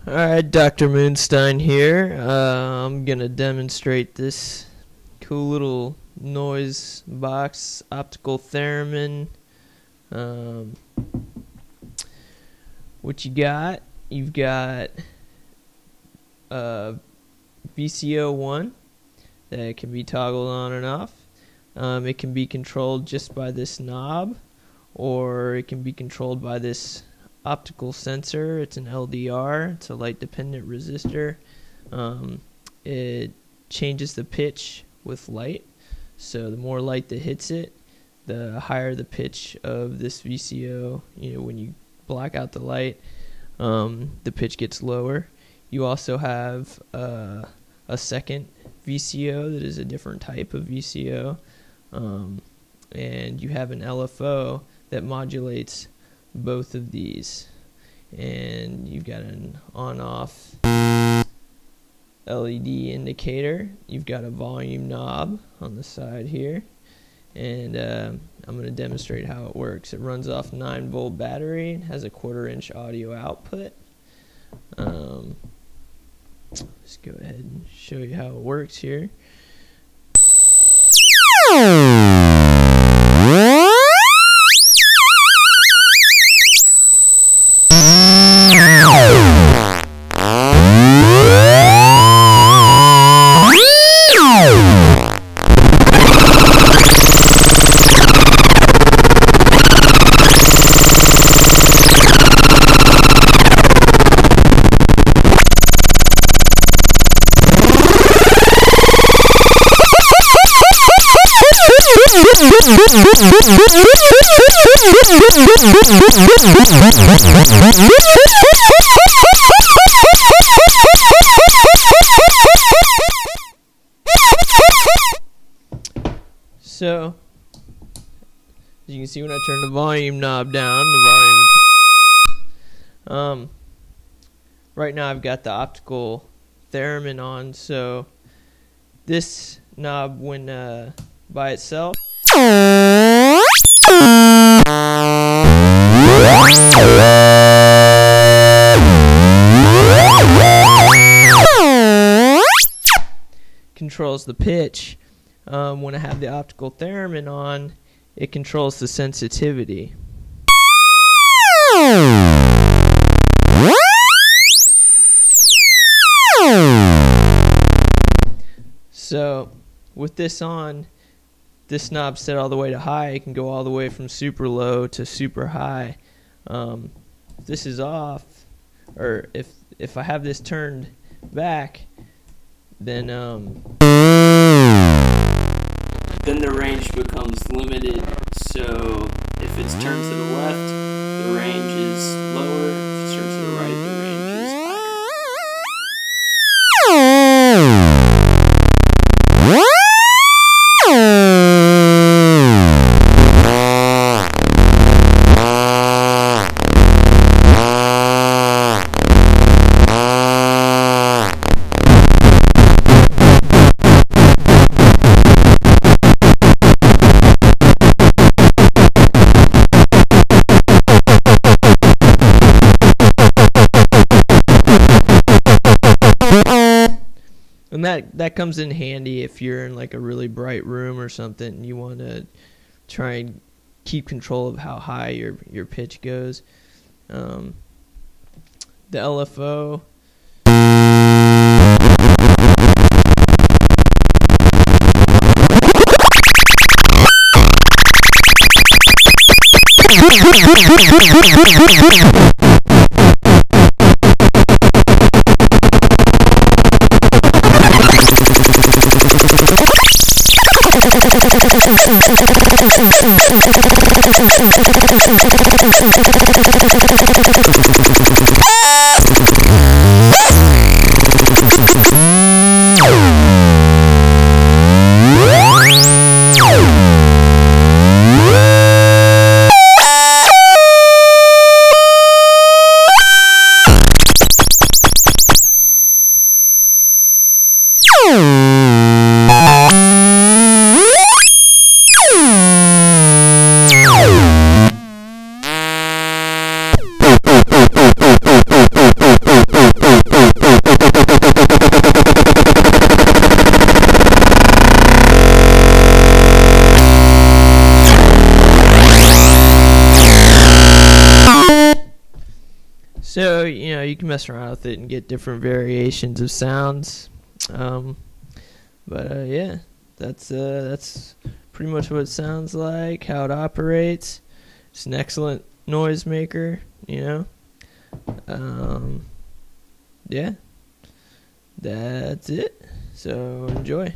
Alright, Dr. Moonstien here. I'm gonna demonstrate this cool little noise box optical theremin. What you got? You've got VCO 1 that can be toggled on and off. It can be controlled just by this knob, or it can be controlled by this optical sensor. It's an LDR. It's a light dependent resistor. It changes the pitch with light, so the more light that hits it, the higher the pitch of this VCO. When you block out the light, the pitch gets lower. You also have a second VCO that is a different type of VCO, and you have an LFO that modulates both of these, and you've got an on-off LED indicator. You've got a volume knob on the side here, and I'm going to demonstrate how it works. It runs off 9-volt battery and has a 1/4-inch audio output. Let's go ahead and show you how it works here. So, as you can see, when I turn the volume knob down, right now I've got the optical theremin on, so this knob, when by itself, controls the pitch. When I have the optical theremin on, it controls the sensitivity. So with this on, this knob set all the way to high. It can go all the way from super low to super high. If this is off, or if I have this turned back, then the range becomes limited. So if it's turned to the left, the range is lower. If it's turned to the right, the range is And that comes in handy if you're in like a really bright room or something and you want to try and keep control of how high your pitch goes. The LFO, So, you know, you can mess around with it and get different variations of sounds. Yeah, that's pretty much what it sounds like, how it operates. It's an excellent noise maker, you know. Yeah, that's it. So enjoy.